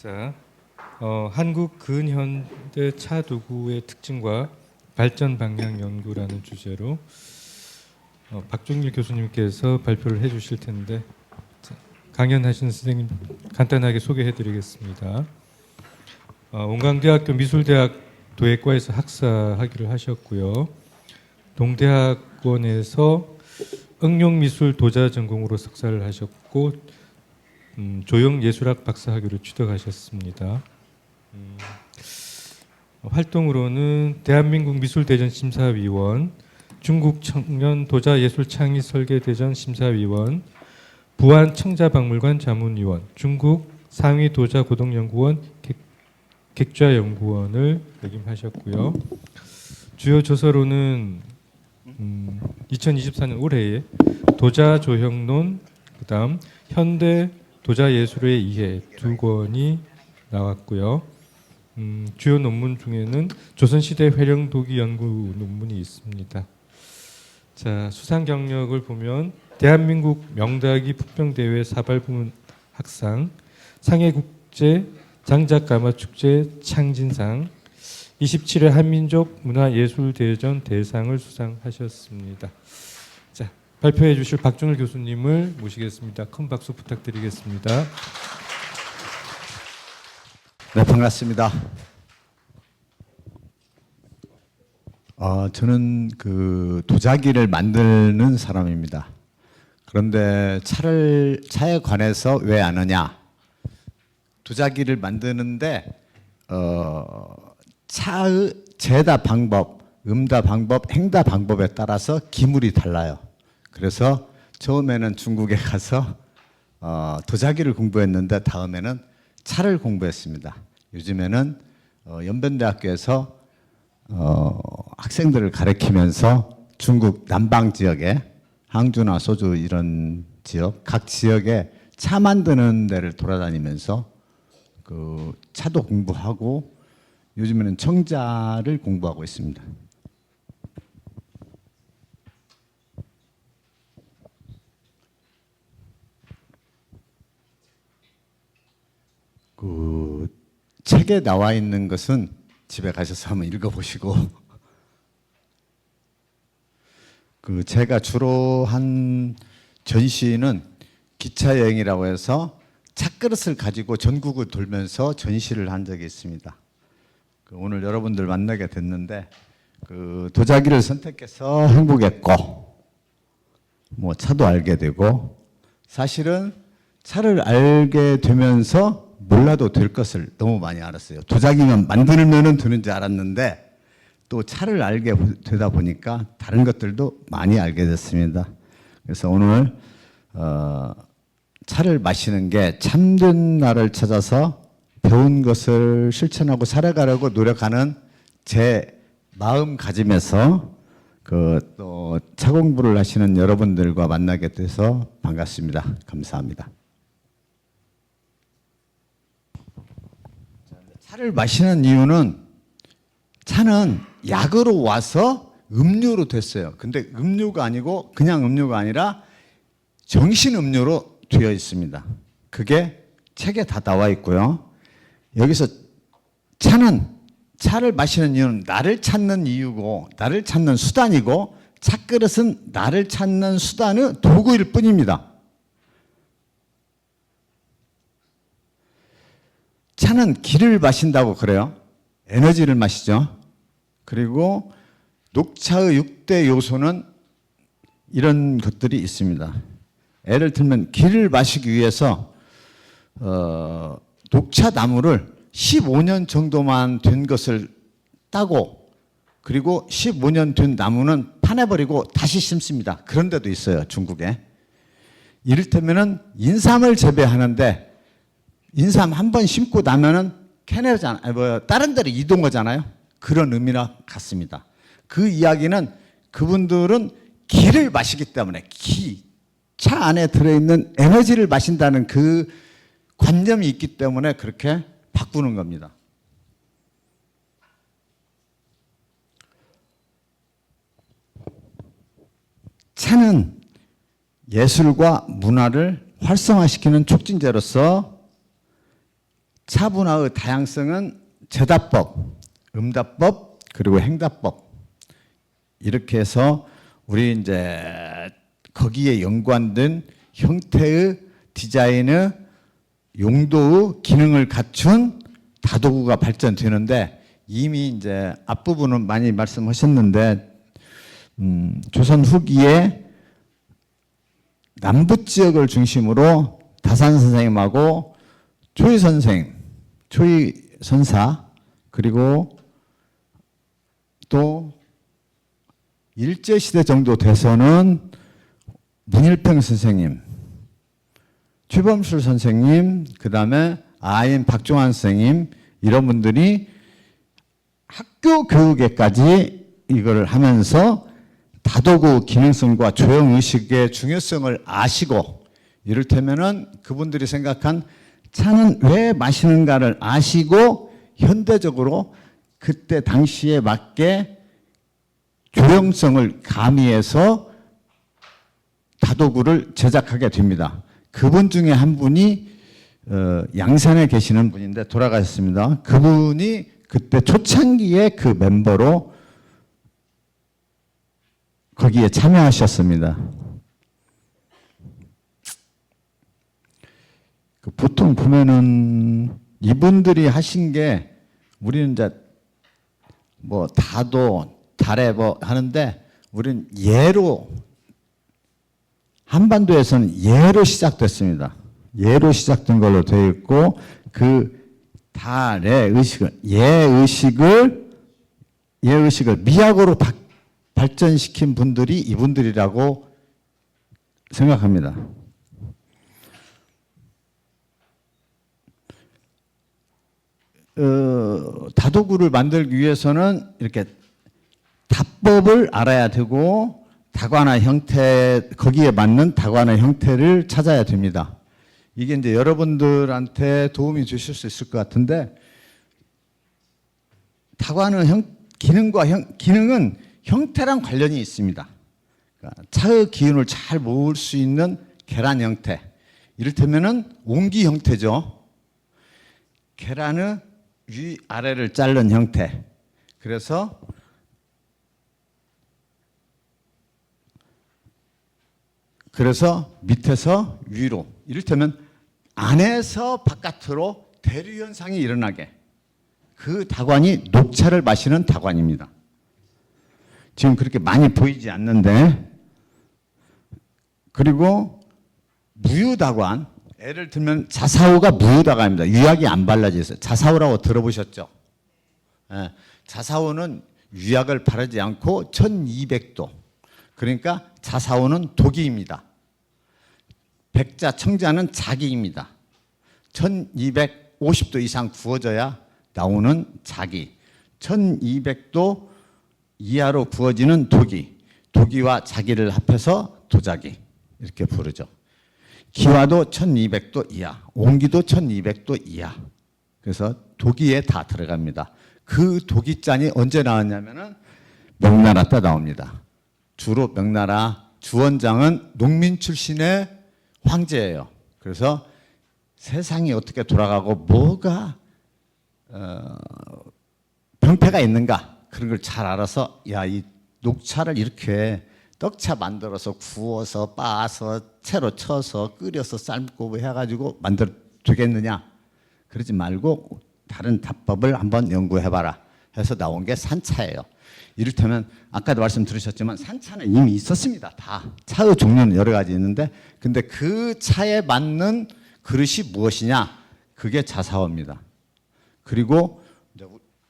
자, 한국 근현대 차 도구의 특징과 발전 방향 연구라는 주제로 박종일 교수님께서 발표를 해주실 텐데 강연하신 선생님 간단하게 소개해드리겠습니다. 원광대학교 미술대학 도예과에서 학사학위를 하셨고요. 동대학원에서 응용미술 도자 전공으로 석사를 하셨고 조형예술학 박사학위를 취득하셨습니다. 활동으로는 대한민국 미술대전 심사위원, 중국 청년 도자예술창의 설계대전 심사위원, 부안 청자박물관 자문위원, 중국 상위 도자고등연구원 객좌연구원을 역임하셨고요. 주요 저서로는 2024년 올해에 도자조형론, 그다음 현대 도자예술의 이해 두 권이 나왔고요. 주요 논문 중에는 조선시대 회령도기 연구 논문이 있습니다. 자, 수상 경력을 보면 대한민국 명다기 품평대회 사발부문 학상, 상해국제 장작가마축제 창진상, 27회 한민족 문화예술대전 대상을 수상하셨습니다. 자, 발표해 주실 박종일 교수님을 모시겠습니다. 큰 박수 부탁드리겠습니다. 네, 반갑습니다. 저는 도자기를 만드는 사람입니다. 그런데 차에 관해서 왜 안 하냐? 도자기를 만드는데 차의 재다 방법, 음다 방법, 행다 방법에 따라서 기물이 달라요. 그래서 처음에는 중국에 가서 도자기를 공부했는데 다음에는 차를 공부했습니다. 요즘에는 연변대학교에서 학생들을 가르치면서 중국 남방 지역에 항주나 소주 이런 지역, 각 지역에 차 만드는 데를 돌아다니면서 차도 공부하고 요즘에는 청자를 공부하고 있습니다. 책에 나와 있는 것은 집에 가셔서 한번 읽어보시고 제가 주로 한 전시는 기차 여행이라고 해서 찻그릇을 가지고 전국을 돌면서 전시를 한 적이 있습니다. 오늘 여러분들 만나게 됐는데 도자기를 선택해서 행복했고 뭐 차도 알게 되고 사실은 차를 알게 되면서 몰라도 될 것을 너무 많이 알았어요. 도자기만 만들면은 되는 줄 알았는데 또 차를 알게 되다 보니까 다른 것들도 많이 알게 됐습니다. 그래서 오늘 차를 마시는 게 참된 나를 찾아서 배운 것을 실천하고 살아가려고 노력하는 제 마음가짐에서 또 차 공부를 하시는 여러분들과 만나게 돼서 반갑습니다. 감사합니다. 차를 마시는 이유는 차는 약으로 와서 음료로 됐어요. 근데 음료가 아니고 그냥 음료가 아니라 정신 음료로 되어 있습니다. 그게 책에 다 나와 있고요. 여기서 차를 마시는 이유는 나를 찾는 이유고 나를 찾는 수단이고 차그릇은 나를 찾는 수단의 도구일 뿐입니다. 차는 기를 마신다고 그래요. 에너지를 마시죠. 그리고 녹차의 6대 요소는 이런 것들이 있습니다. 예를 들면 기를 마시기 위해서 녹차 나무를 15년 정도만 된 것을 따고 그리고 15년 된 나무는 파내버리고 다시 심습니다. 그런 데도 있어요. 중국에. 이를테면 인삼을 재배하는데 인삼 한 번 심고 나면은 다른 데로 이동하잖아요. 그런 의미나 같습니다. 그 이야기는 그분들은 기를 마시기 때문에 차 안에 들어있는 에너지를 마신다는 그 관념이 있기 때문에 그렇게 바꾸는 겁니다. 차는 예술과 문화를 활성화시키는 촉진제로서 차분화의 다양성은 제다법, 음다법, 그리고 행다법 이렇게 해서 우리 이제 거기에 연관된 형태의 디자인의 용도의 기능을 갖춘 다도구가 발전되는데 이미 이제 앞부분은 많이 말씀하셨는데 조선 후기에 남부 지역을 중심으로 다산 선생님하고 초이 선생, 초이 선사 그리고 또 일제시대 정도 돼서는 문일평 선생님, 최범술 선생님, 그 다음에 아인 박종환 선생님 이런 분들이 학교 교육에까지 이걸 하면서 다도구 기능성과 조형의식의 중요성을 아시고 이를테면은 그분들이 생각한 차는 왜 마시는가를 아시고 현대적으로 그때 당시에 맞게 조형성을 가미해서 다도구를 제작하게 됩니다. 그분 중에 한 분이 양산에 계시는 분인데 돌아가셨습니다. 그분이 그때 초창기에 그 멤버로 거기에 참여하셨습니다. 보통 보면은 이분들이 하신 게 우리는 이제 뭐 다도 달에 뭐 하는데 우리는 예로 한반도에서는 예로 시작됐습니다. 예로 시작된 걸로 되어 있고 그 달의 의식을 예의식을 미학으로 발전시킨 분들이 이분들이라고 생각합니다. 다도구를 만들기 위해서는 이렇게 답법을 알아야 되고 다관화 형태 거기에 맞는 다관화 형태를 찾아야 됩니다. 이게 이제 여러분들한테 도움이 주실 수 있을 것 같은데 다관화 기능은 형태랑 관련이 있습니다. 그러니까 차의 기운을 잘 모을 수 있는 계란 형태, 이를테면은 옹기 형태죠. 계란의 위 아래를 자른 형태. 그래서 밑에서 위로, 이를테면 안에서 바깥으로 대류 현상이 일어나게 그 다관이 녹차를 마시는 다관입니다. 지금 그렇게 많이 보이지 않는데, 그리고 무유다관, 예를 들면 자사오가 무유다관입니다. 유약이 안 발라져 있어요. 자사오라고 들어보셨죠? 예, 자사오는 유약을 바르지 않고 1200도, 그러니까 자사오는 독이입니다. 백자, 청자는 자기입니다. 1250도 이상 구워져야 나오는 자기, 1200도 이하로 구워지는 도기, 도기와 자기를 합해서 도자기 이렇게 부르죠. 기와도 1200도 이하, 옹기도 1200도 이하. 그래서 도기에 다 들어갑니다. 그 도기잔이 언제 나왔냐면은 명나라 때 나옵니다. 주로 명나라 주원장은 농민 출신의 황제예요. 그래서 세상이 어떻게 돌아가고 뭐가 병폐가 있는가 그런 걸 잘 알아서 야, 이 녹차를 이렇게 떡차 만들어서 구워서 빻아서 채로 쳐서 끓여서 삶고 해가지고 만들어 되겠느냐, 그러지 말고 다른 답법을 한번 연구해봐라 해서 나온 게 산차예요. 이를테면 아까도 말씀 들으셨지만 산차는 이미 있었습니다. 다 차의 종류는 여러 가지 있는데 근데 그 차에 맞는 그릇이 무엇이냐, 그게 자사오입니다. 그리고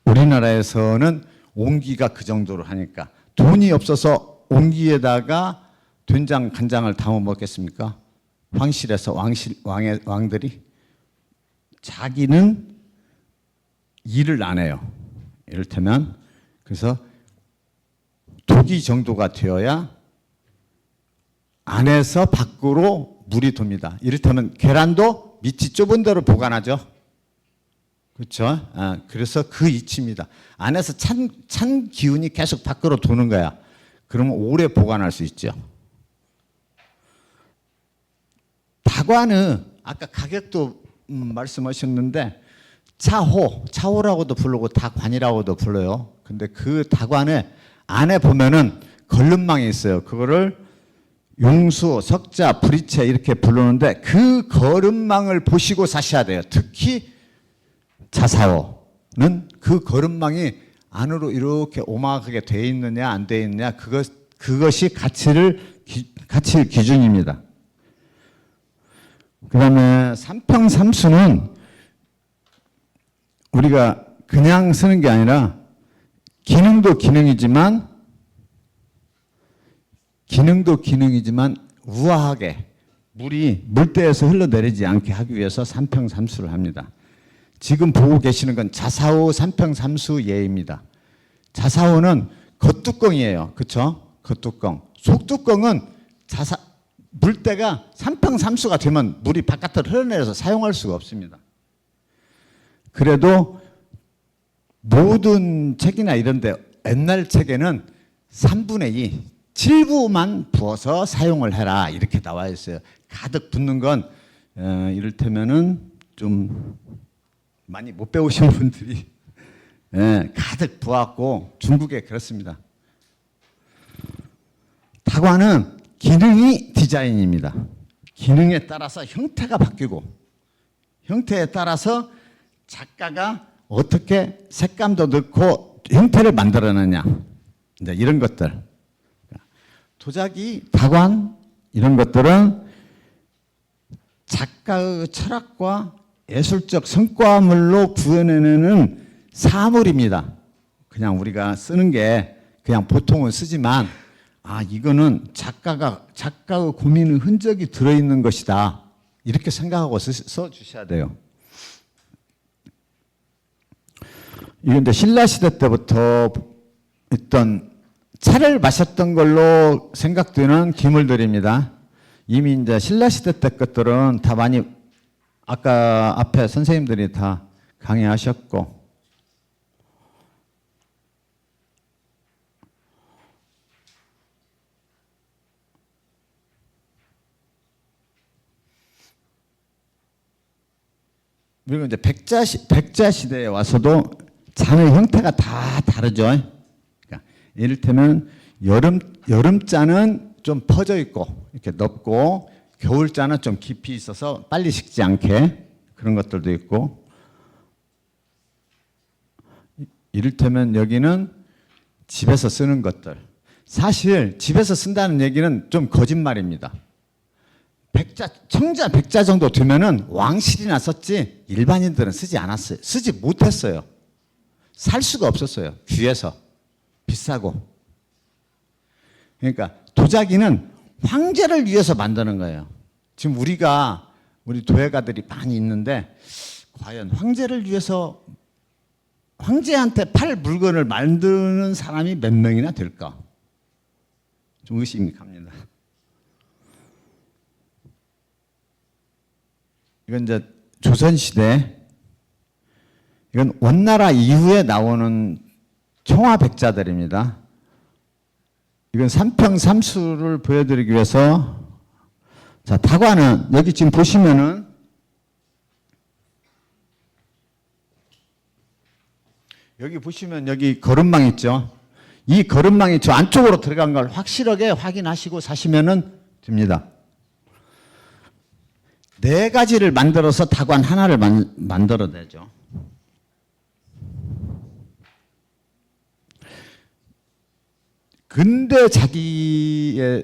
우리나라에서는 옹기가 그 정도로 하니까 돈이 없어서 옹기에다가 된장 간장을 담아 먹겠습니까? 황실에서 왕들이 자기는 일을 안 해요. 이를테면 그래서 독이 정도가 되어야 안에서 밖으로 물이 돕니다. 이를테면 계란도 밑이 좁은 대로 보관하죠. 그렇죠? 그래서 그 이치입니다. 안에서 찬 기운이 계속 밖으로 도는 거야. 그러면 오래 보관할 수 있죠. 다관은 아까 가격도 말씀하셨는데 차호라고도 부르고 다관이라고도 불러요. 근데 그 다관에 안에 보면은 걸름망이 있어요. 그거를 용수, 석자, 부리채 이렇게 부르는데 그 걸음망을 보시고 사셔야 돼요. 특히 자사오는 그 걸음망이 안으로 이렇게 오막하게 돼 있느냐 안 돼 있느냐 그것이 가치 기준입니다. 그 다음에 삼평삼수는 우리가 그냥 쓰는 게 아니라 기능도 기능이지만 우아하게 물이 물대에서 흘러내리지 않게 하기 위해서 삼평삼수를 합니다. 지금 보고 계시는 건 자사오 삼평삼수 예입니다. 자사오는 겉뚜껑이에요. 그렇죠? 겉뚜껑. 속뚜껑은 물대가 삼평삼수가 되면 물이 바깥으로 흘러내려서 사용할 수가 없습니다. 그래도 모든 책이나 이런데 옛날 책에는 3분의 2, 7부만 부어서 사용을 해라 이렇게 나와 있어요. 가득 붓는 건 이를테면은 좀 많이 못 배우신 분들이 가득 부었고 중국에 그렇습니다. 다관은 기능이 디자인입니다. 기능에 따라서 형태가 바뀌고 형태에 따라서 작가가 어떻게 색감도 넣고 형태를 만들어내냐 이제 이런 것들. 도자기, 다관 이런 것들은 작가의 철학과 예술적 성과물로 구현해내는 사물입니다. 그냥 우리가 쓰는 게 그냥 보통은 쓰지만 이거는 작가의 고민의 흔적이 들어있는 것이다 이렇게 생각하고 써주셔야 돼요. 이건 이제 신라 시대 때부터 있던 차를 마셨던 걸로 생각되는 기물들입니다. 이미 이제 신라 시대 때 것들은 다 많이 아까 앞에 선생님들이 다 강의하셨고 그리고 이제 백자 시대에 와서도 잔의 형태가 다 다르죠. 그러니까 이를테면 여름자는 좀 퍼져 있고 이렇게 넓고 겨울자는 좀 깊이 있어서 빨리 식지 않게 그런 것들도 있고 이를테면 여기는 집에서 쓰는 것들. 사실 집에서 쓴다는 얘기는 좀 거짓말입니다. 청자 백자 정도 되면은 왕실이나 썼지 일반인들은 쓰지 않았어요. 쓰지 못했어요. 살 수가 없었어요. 귀해서 비싸고. 그러니까 도자기는 황제를 위해서 만드는 거예요. 지금 우리 도예가들이 많이 있는데 과연 황제를 위해서 황제한테 팔 물건을 만드는 사람이 몇 명이나 될까? 좀 의심이 갑니다. 이건 이제 조선시대, 이건 원나라 이후에 나오는 청화백자들입니다. 이건 삼평삼수를 보여드리기 위해서, 자, 다관은 여기 지금 보시면은 여기 보시면 여기 거름망 있죠. 이 거름망이 저 안쪽으로 들어간 걸 확실하게 확인하시고 사시면은 됩니다. 4가지를 만들어서 다관 하나를 만들어내죠. 근대 자기에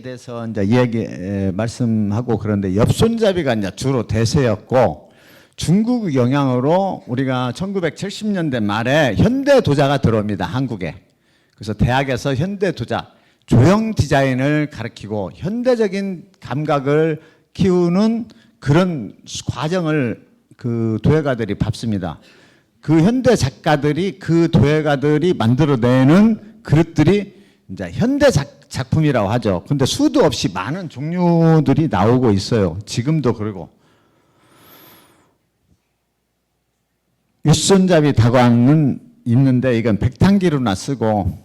대해서 이제 말씀하고 그런데 엽손잡이가 이제 주로 대세였고 중국 영향으로 우리가 1970년대 말에 현대 도자가 들어옵니다. 한국에. 그래서 대학에서 현대 도자, 조형 디자인을 가르치고 현대적인 감각을 키우는 그런 과정을 그 도예가들이 밟습니다. 그 현대 작가들이 그 도예가들이 만들어내는 그릇들이 이제 현대 작품이라고 하죠. 근데 수도 없이 많은 종류들이 나오고 있어요. 지금도 그러고. 윗손잡이 다관은 있는데 이건 백탕기로나 쓰고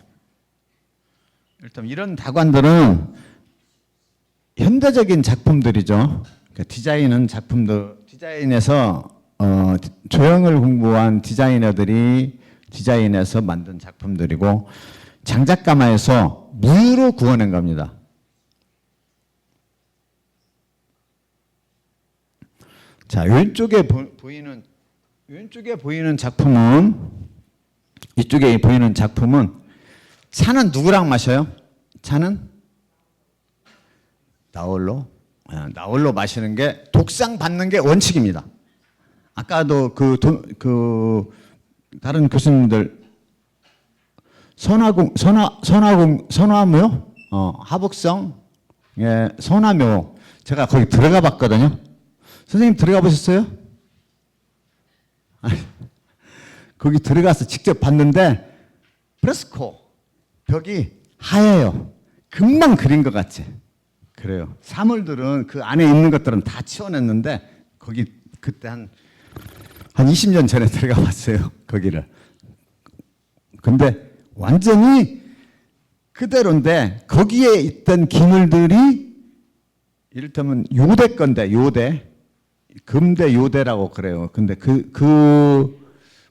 일단 이런 다관들은 현대적인 작품들이죠. 그러니까 디자인은 작품들 디자인에서 조형을 공부한 디자이너들이 디자인해서 만든 작품들이고 장작가마에서 무유로 구워낸 겁니다. 자, 왼쪽에 보이는 작품은 이쪽에 보이는 작품은 차는 누구랑 마셔요? 차는 나홀로 마시는 게 독상 받는 게 원칙입니다. 아까도 다른 교수님들 선화묘, 하북성, 예, 선화묘 제가 거기 들어가 봤거든요. 선생님 들어가 보셨어요? 아니, 거기 들어가서 직접 봤는데 프레스코 벽이 하얘요. 금방 그린 것 같지? 그래요. 사물들은 그 안에 있는 것들은 다 치워냈는데 거기 그때 한 20년 전에 들어가 봤어요. 거기를. 근데 완전히 그대로인데 거기에 있던 기물들이 이를테면 요대 건데 요대. 금대 요대라고 그래요. 근데 그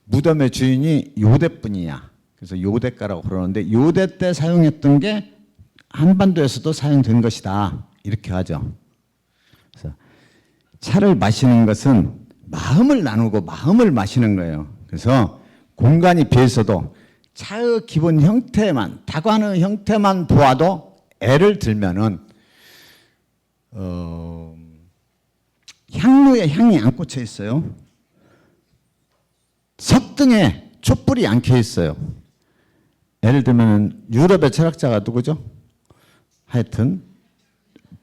무덤의 주인이 요대뿐이야. 그래서 요대가라고 그러는데 요대 때 사용했던 게 한반도에서도 사용된 것이다. 이렇게 하죠. 그래서 차를 마시는 것은 마음을 나누고 마음을 마시는 거예요. 그래서 공간이 비어있어도 차의 기본 형태만, 다관의 형태만 보아도 애를 들면은 향로에 향이 안 꽂혀 있어요. 석등에 촛불이 안 켜 있어요. 예를 들면 유럽의 철학자가 누구죠? 하여튼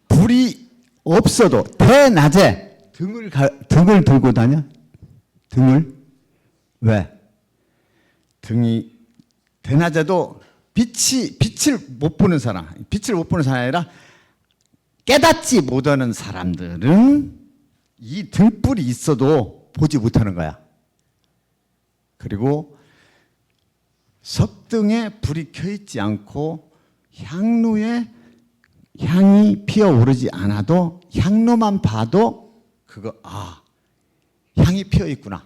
불이 없어도 대낮에 등을 들고 다녀? 등을? 왜? 등이 대낮에도 빛을 못 보는 사람, 빛을 못 보는 사람이 아니라 깨닫지 못하는 사람들은 이 등불이 있어도 보지 못하는 거야. 그리고 석등에 불이 켜있지 않고 향로에 향이 피어오르지 않아도 향로만 봐도 그거 향이 피어있구나.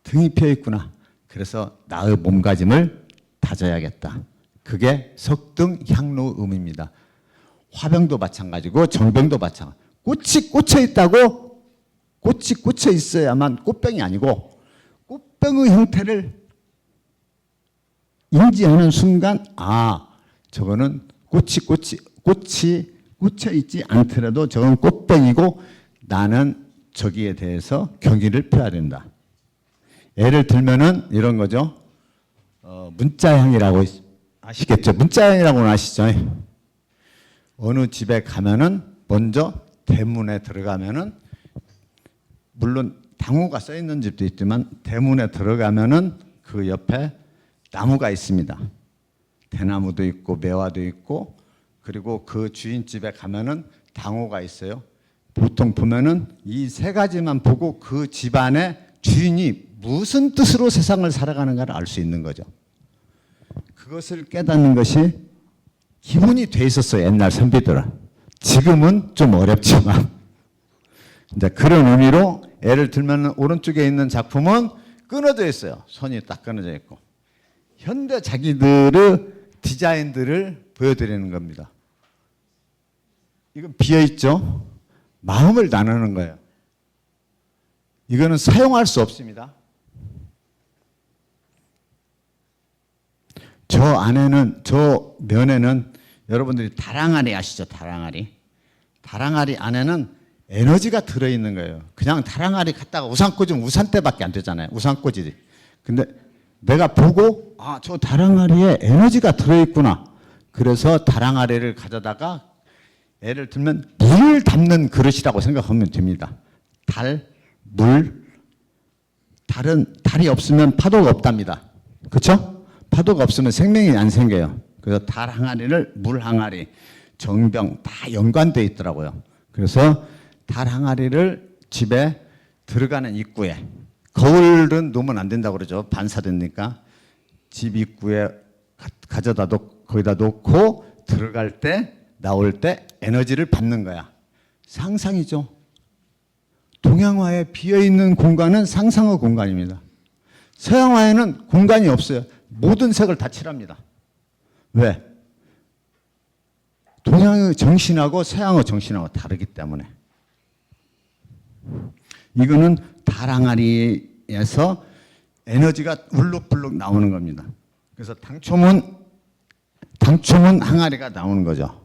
등이 피어있구나. 그래서 나의 몸가짐을 다져야겠다. 그게 석등 향로음입니다. 화병도 마찬가지고 정병도 마찬가지고 꽃이 꽂혀 있다고 꽃이 꽂혀 있어야만 꽃병이 아니고 꽃병의 형태를 인지하는 순간 저거는 꽃이 꽂혀 있지 않더라도 저건 꽃병이고 나는 저기에 대해서 경의를 표해야 된다. 예를 들면은 이런 거죠. 문자향이라고 아시겠죠? 문자향이라고는 아시죠? 어느 집에 가면은 먼저 대문에 들어가면은 물론 당호가 써 있는 집도 있지만 대문에 들어가면은 그 옆에 나무가 있습니다. 대나무도 있고 매화도 있고 그리고 그 주인집에 가면은 당호가 있어요. 보통 보면은 이 세 가지만 보고 그 집안의 주인이 무슨 뜻으로 세상을 살아가는가를 알 수 있는 거죠. 그것을 깨닫는 것이 기본이 돼 있었어요. 옛날 선비들은. 지금은 좀 어렵지만 이제 그런 의미로 예를 들면 오른쪽에 있는 작품은 끊어져 있어요. 손이 딱 끊어져 있고 현대 자기들의 디자인들을 보여드리는 겁니다. 이건 비어있죠. 마음을 나누는 거예요. 이거는 사용할 수 없습니다. 저 안에는 저 면에는 여러분들이 다랑아리 아시죠? 다랑아리 안에는 에너지가 들어있는 거예요. 그냥 다랑아리 갖다가 우산 꽂으면 우산대밖에 안 되잖아요. 우산 꽂이지. 근데 내가 보고 저 다랑아리에 에너지가 들어있구나. 그래서 다랑아리를 가져다가 예를 들면 물을 담는 그릇이라고 생각하면 됩니다. 달이 없으면 파도가 없답니다. 그렇죠? 파도가 없으면 생명이 안 생겨요. 그래서 달 항아리를 물 항아리, 정병 다 연관되어 있더라고요. 그래서 달 항아리를 집에 들어가는 입구에 거울은 놓으면 안 된다고 그러죠. 반사되니까 집 입구에 거기다 놓고 들어갈 때 나올 때 에너지를 받는 거야. 상상이죠. 동양화에 비어있는 공간은 상상의 공간입니다. 서양화에는 공간이 없어요. 모든 색을 다 칠합니다. 왜? 동양의 정신하고 서양의 정신하고 다르기 때문에. 이거는 달 항아리에서 에너지가 울룩불룩 나오는 겁니다. 그래서 당초문 항아리가 나오는 거죠.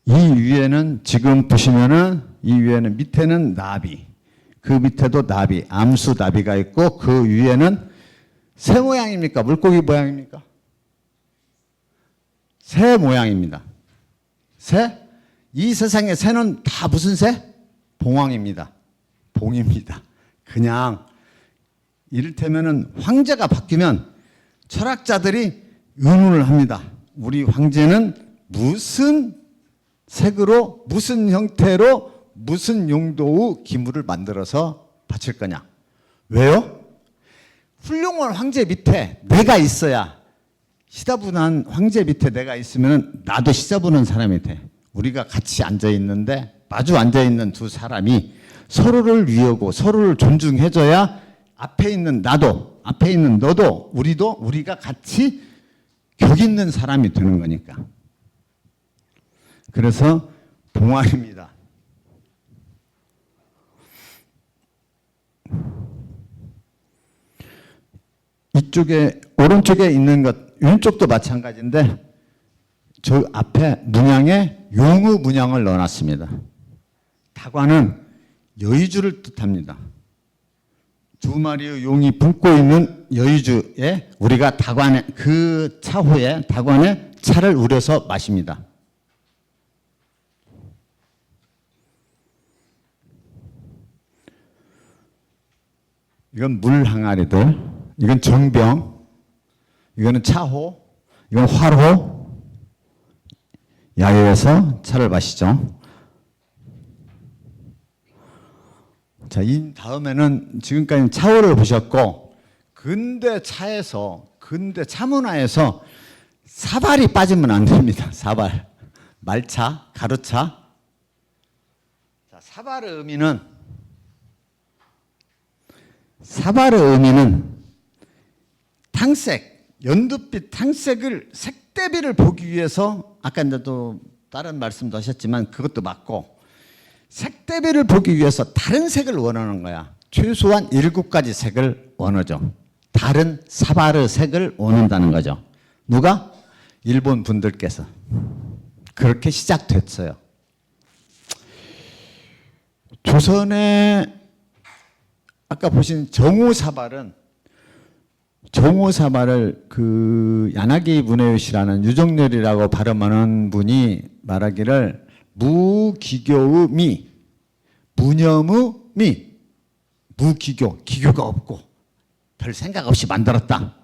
이 위에는 지금 보시면은 이 위에는 밑에는 나비, 그 밑에도 나비, 암수 나비가 있고 그 위에는 새 모양입니까? 물고기 모양입니까? 새 모양입니다. 새? 이 세상의 새는 다 무슨 새? 봉황입니다. 봉입니다. 그냥 이를테면은 황제가 바뀌면 철학자들이 의문을 합니다. 우리 황제는 무슨 색으로, 무슨 형태로, 무슨 용도의 기물을 만들어서 바칠 거냐? 왜요? 훌륭한 황제 밑에 내가 있어야, 시다분한 황제 밑에 내가 있으면 나도 시다분한 사람이 돼. 우리가 같이 앉아 있는데 마주 앉아 있는 두 사람이 서로를 위하고 서로를 존중해줘야 앞에 있는 나도, 앞에 있는 너도, 우리가 같이 격 있는 사람이 되는 거니까. 그래서 봉황입니다. 이쪽에 오른쪽에 있는 것, 왼쪽도 마찬가지인데 저 앞에 문양에 용의 문양을 넣어놨습니다. 다관은 여의주를 뜻합니다. 두 마리의 용이 붓고 있는 여의주에 우리가 다관에 그 차후에 다관에 차를 우려서 마십니다. 이건 물 항아리들, 이건 정병, 이거는 차호, 이건 화로. 야외에서 차를 마시죠. 자, 이 다음에는 지금까지 차호를 보셨고, 근대 차문화에서 사발이 빠지면 안 됩니다. 사발. 말차, 가루차. 자, 사발의 의미는 탕색, 연두빛 탕색을 색대비를 보기 위해서 아까 이제 또 다른 말씀도 하셨지만 그것도 맞고 색대비를 보기 위해서 다른 색을 원하는 거야. 최소한 7가지 색을 원하죠. 다른 사발의 색을 원한다는 거죠. 누가? 일본 분들께서. 그렇게 시작됐어요. 조선의 아까 보신 정오사발을 그 야나기 문해요시라는 유정렬이라고 발음하는 분이 말하기를 무기교의 미, 무념의 미, 기교가 없고 별 생각 없이 만들었다.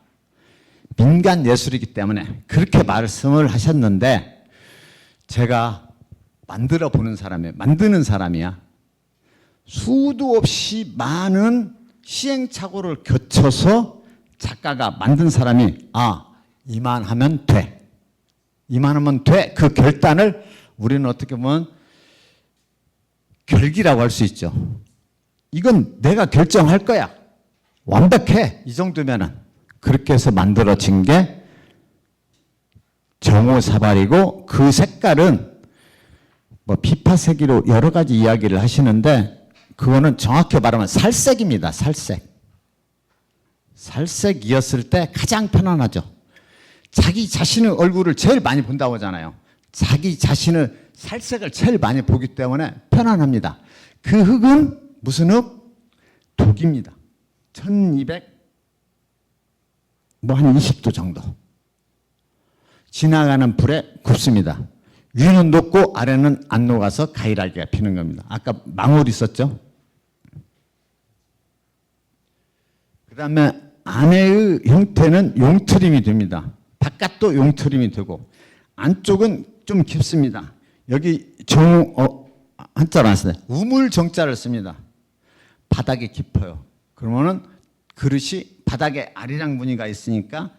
민간 예술이기 때문에 그렇게 말씀을 하셨는데 제가 만드는 사람이야. 수도 없이 많은 시행착오를 거쳐서 작가가 만든 사람이 이만하면 돼. 이만하면 돼. 그 결단을 우리는 어떻게 보면 결기라고 할 수 있죠. 이건 내가 결정할 거야. 완벽해. 이 정도면은. 그렇게 해서 만들어진 게 정오사발이고 그 색깔은 뭐 비파색으로 여러 가지 이야기를 하시는데 그거는 정확히 말하면 살색입니다. 살색이었을 때 가장 편안하죠. 자기 자신의 얼굴을 제일 많이 본다고 하잖아요. 자기 자신의 살색을 제일 많이 보기 때문에 편안합니다. 그 흙은 무슨 흙? 독입니다. 1200, 한 20도 정도. 지나가는 불에 굽습니다. 위는 녹고 아래는 안 녹아서 가일하게 피는 겁니다. 아까 망울 있었죠? 그 다음에 안에의 형태는 용트림이 됩니다. 바깥도 용트림이 되고 안쪽은 좀 깊습니다. 여기 한자로 안 쓰네. 우물정자를 씁니다. 바닥이 깊어요. 그러면은 그릇이 바닥에 아리랑 무늬가 있으니까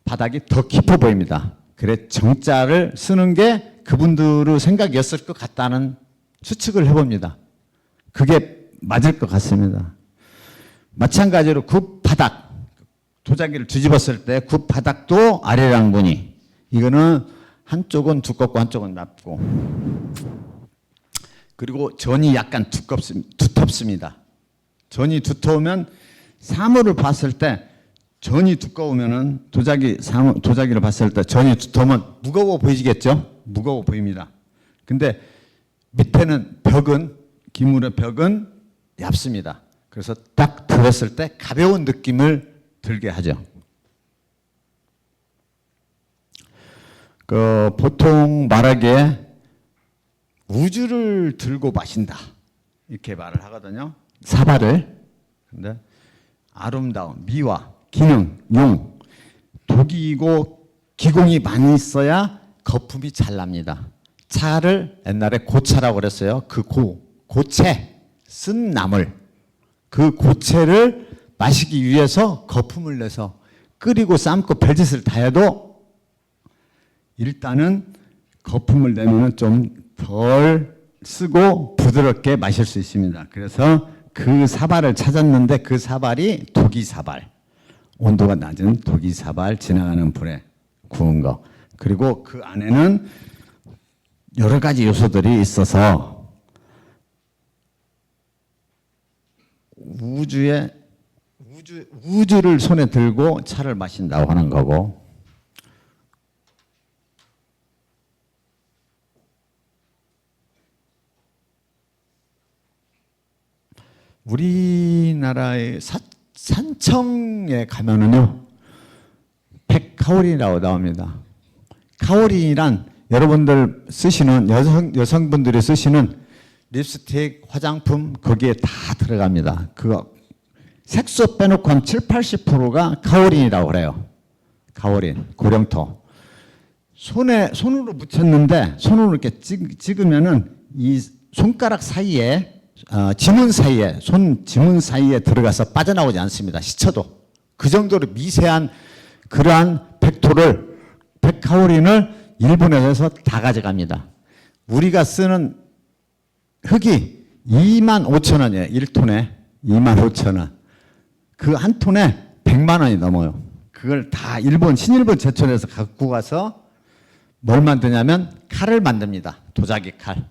바닥이 더 깊어 보입니다. 그래 정자를 쓰는 게 그분들의 생각이었을 것 같다는 추측을 해봅니다. 그게 맞을 것 같습니다. 마찬가지로 굽바닥, 도자기를 뒤집었을 때 굽바닥도 아래랑 무늬. 이거는 한쪽은 두껍고 한쪽은 얇고. 그리고 전이 약간 두텁습니다. 전이 두터우면 사물을 봤을 때 전이 두꺼우면은 도자기를 봤을 때 전이 두터우면 무거워 보이겠죠? 무거워 보입니다. 근데 밑에는 벽은 기물의 벽은 얇습니다. 그래서 딱 들었을 때 가벼운 느낌을 들게 하죠. 보통 말하기에 우주를 들고 마신다 이렇게 말을 하거든요. 사발을. 근데 아름다움, 미화, 기능, 용, 독이고 기공이 많이 있어야 거품이 잘 납니다. 차를 옛날에 고차라고 그랬어요. 그 고체, 쓴 나물, 그 고체를 마시기 위해서 거품을 내서 끓이고 삶고 별짓을 다 해도 일단은 거품을 내면 좀 덜 쓰고 부드럽게 마실 수 있습니다. 그래서 그 사발을 찾았는데 그 사발이 도기사발, 온도가 낮은 도기사발 지나가는 불에 구운 거. 그리고 그 안에는 여러 가지 요소들이 있어서 우주를 손에 들고 차를 마신다고 하는 거고, 우리나라의 산청에 가면은요, 백카오린이라고 나옵니다. 카오린이란 여러분들 쓰시는 여성분들이 쓰시는 립스틱, 화장품 거기에 다 들어갑니다. 그거 색소 빼놓고 한 70~80%가 카오린이라고 그래요. 카오린, 고령토. 손으로 묻혔는데 손으로 이렇게 찍으면은 이 손가락 사이에 지문 사이에 지문 사이에 들어가서 빠져나오지 않습니다. 스쳐도 그 정도로 미세한 그러한 백카오린을 일본에서 다 가져갑니다. 우리가 쓰는 흙이 25,000원이에요. 1톤에 25,000원. 그 한 톤에 100만 원이 넘어요. 그걸 다 신일본 제철에서 갖고 가서 뭘 만드냐면 칼을 만듭니다. 도자기 칼.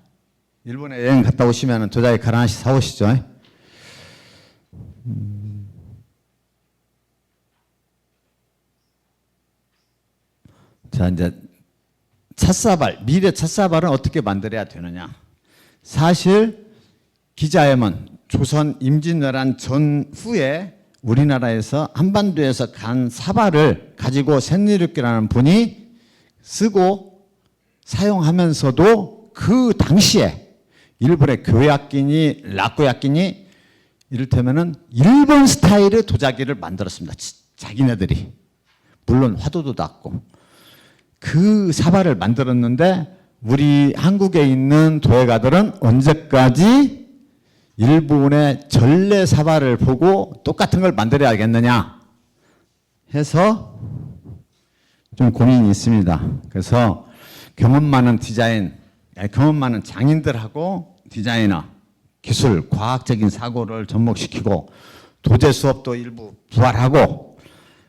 일본에 여행 갔다 오시면 도자기 칼 하나씩 사오시죠. 자, 이제 미래 찻사발은 어떻게 만들어야 되느냐. 사실 기자회문 조선 임진왜란 전후에 우리나라에서 한반도에서 간 사발을 가지고 샌리륙기라는 분이 쓰고 사용하면서도 그 당시에 일본의 교약기니 락구약기니 이를테면은 일본 스타일의 도자기를 만들었습니다. 자기네들이. 물론 화도도 닿고. 그 사발을 만들었는데 우리 한국에 있는 도예가들은 언제까지 일본의 전래 사발을 보고 똑같은 걸 만들어야겠느냐 해서 좀 고민이 있습니다. 그래서 경험 많은 장인들하고 디자이너, 기술, 과학적인 사고를 접목시키고 도제 수업도 일부 부활하고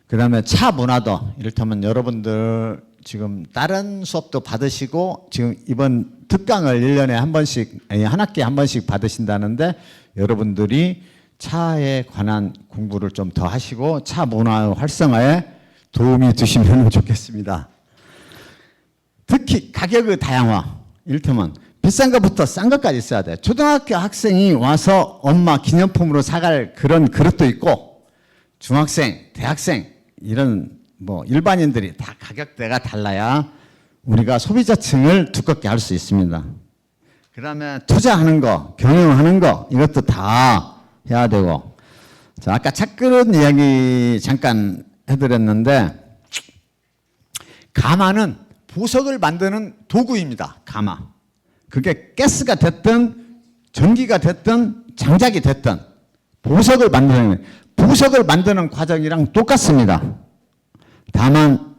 그다음에 차 문화도 이를테면 여러분들 지금 다른 수업도 받으시고 지금 이번 특강을 1년에 한 번씩 한 학기에 한 번씩 받으신다는데 여러분들이 차에 관한 공부를 좀 더 하시고 차 문화 활성화에 도움이 되시면 좋겠습니다. 특히 가격의 다양화. 이를테면 비싼 것부터 싼 것까지 있어야 돼. 초등학교 학생이 와서 엄마 기념품으로 사갈 그런 그릇도 있고 중학생, 대학생 이런 일반인들이 다 가격대가 달라야 우리가 소비자층을 두껍게 할 수 있습니다. 그 다음에 투자하는 거, 경영하는 거 이것도 다 해야 되고. 자, 아까 찻그릇 이야기 잠깐 해드렸는데 가마는 보석을 만드는 도구입니다. 가마. 그게 가스가 됐든 전기가 됐든 장작이 됐든 보석을 만드는 과정이랑 똑같습니다. 다만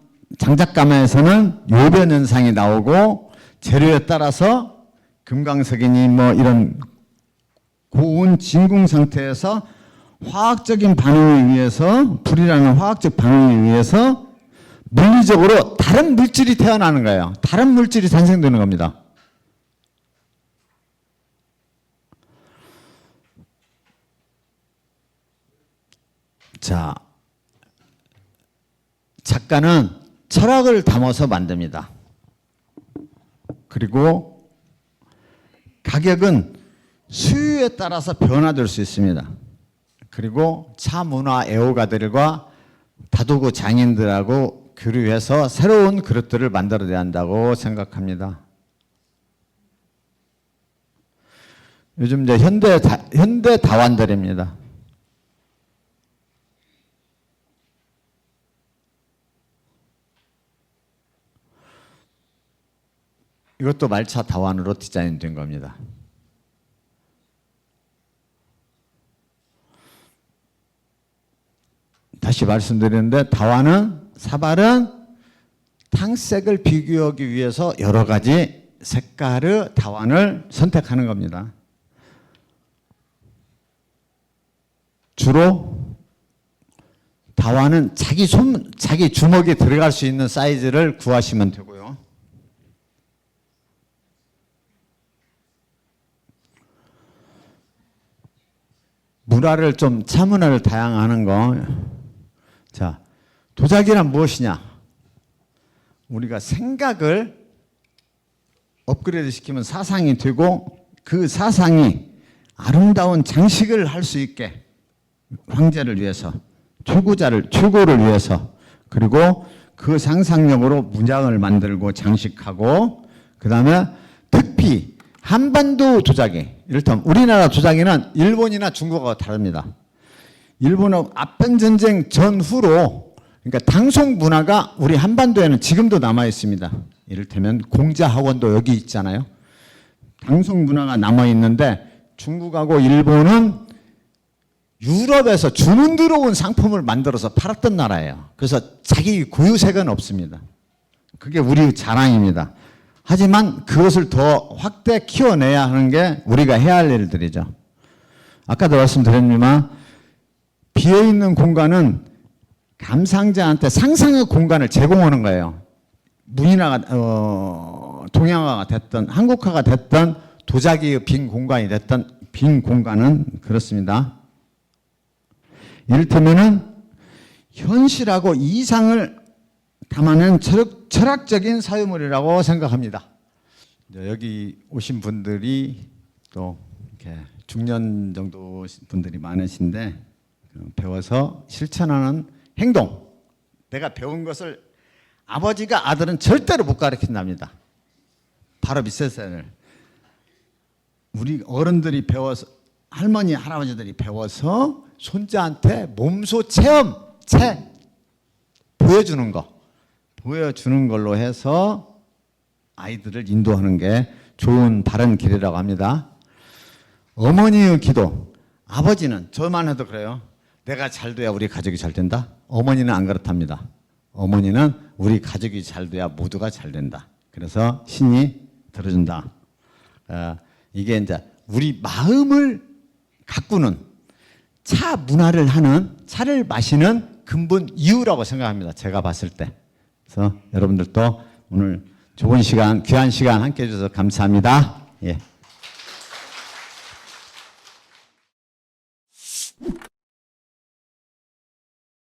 장작가마에서는 요변 현상이 나오고 재료에 따라서 금강석이니 뭐 이런 고온 진공 상태에서 화학적인 반응에 의해서 불이라는 화학적 반응에 의해서 물리적으로 다른 물질이 태어나는 거예요. 다른 물질이 탄생되는 겁니다. 자, 작가는 철학을 담아서 만듭니다. 그리고 가격은 수요에 따라서 변화될 수 있습니다. 그리고 차문화 애호가들과 다도구 장인들하고 교류해서 새로운 그릇들을 만들어내야 한다고 생각합니다. 요즘 이제 현대 다완들입니다. 이것도 말차 다완으로 디자인된 겁니다. 다시 말씀드리는데 다완은 사발은 탕색을 비교하기 위해서 여러 가지 색깔의 다완을 선택하는 겁니다. 주로 다완은 자기 주먹에 들어갈 수 있는 사이즈를 구하시면 되고요. 문화를 좀 차문화를 다양화하는 거. 자, 도자기란 무엇이냐? 우리가 생각을 업그레이드 시키면 사상이 되고 그 사상이 아름다운 장식을 할 수 있게 황제를 위해서 출고를 위해서 그리고 그 상상력으로 문양을 만들고 장식하고 그 다음에 특히 한반도 도자기 이를테면 우리나라 도자기는 일본이나 중국하고 다릅니다. 일본은 아편 전쟁 전후로 그러니까 당송 문화가 우리 한반도에는 지금도 남아 있습니다. 이를테면 공자학원도 여기 있잖아요. 당송 문화가 남아 있는데 중국하고 일본은 유럽에서 주문 들어온 상품을 만들어서 팔았던 나라예요. 그래서 자기 고유색은 없습니다. 그게 우리 자랑입니다. 하지만 그것을 더 확대 키워내야 하는 게 우리가 해야 할 일들이죠. 아까도 말씀드렸지만 비어있는 공간은 감상자한테 상상의 공간을 제공하는 거예요. 문인화가 동양화가 됐던 한국화가 됐던 도자기의 빈 공간이 됐던 빈 공간은 그렇습니다. 이를테면은 현실하고 이상을 담아낸 철학적인 사유물이라고 생각합니다. 여기 오신 분들이 또 이렇게 중년 정도 분들이 많으신데 배워서 실천하는 행동. 내가 배운 것을 아버지가 아들은 절대로 못 가르친답니다. 바로 밑에 셀을 우리 어른들이 배워서 할머니 할아버지들이 배워서 손자한테 몸소 보여주는 거. 보여주는 걸로 해서 아이들을 인도하는 게 좋은 바른 길이라고 합니다. 어머니의 기도. 아버지는 저만 해도 그래요. 내가 잘 돼야 우리 가족이 잘 된다. 어머니는 안 그렇답니다. 어머니는 우리 가족이 잘 돼야 모두가 잘 된다. 그래서 신이 들어준다. 이게 이제 우리 마음을 가꾸는 차 문화를 하는 차를 마시는 근본 이유라고 생각합니다. 제가 봤을 때. 그래서 여러분들도 오늘 좋은 시간, 귀한 시간 함께 해주셔서 감사합니다. 예.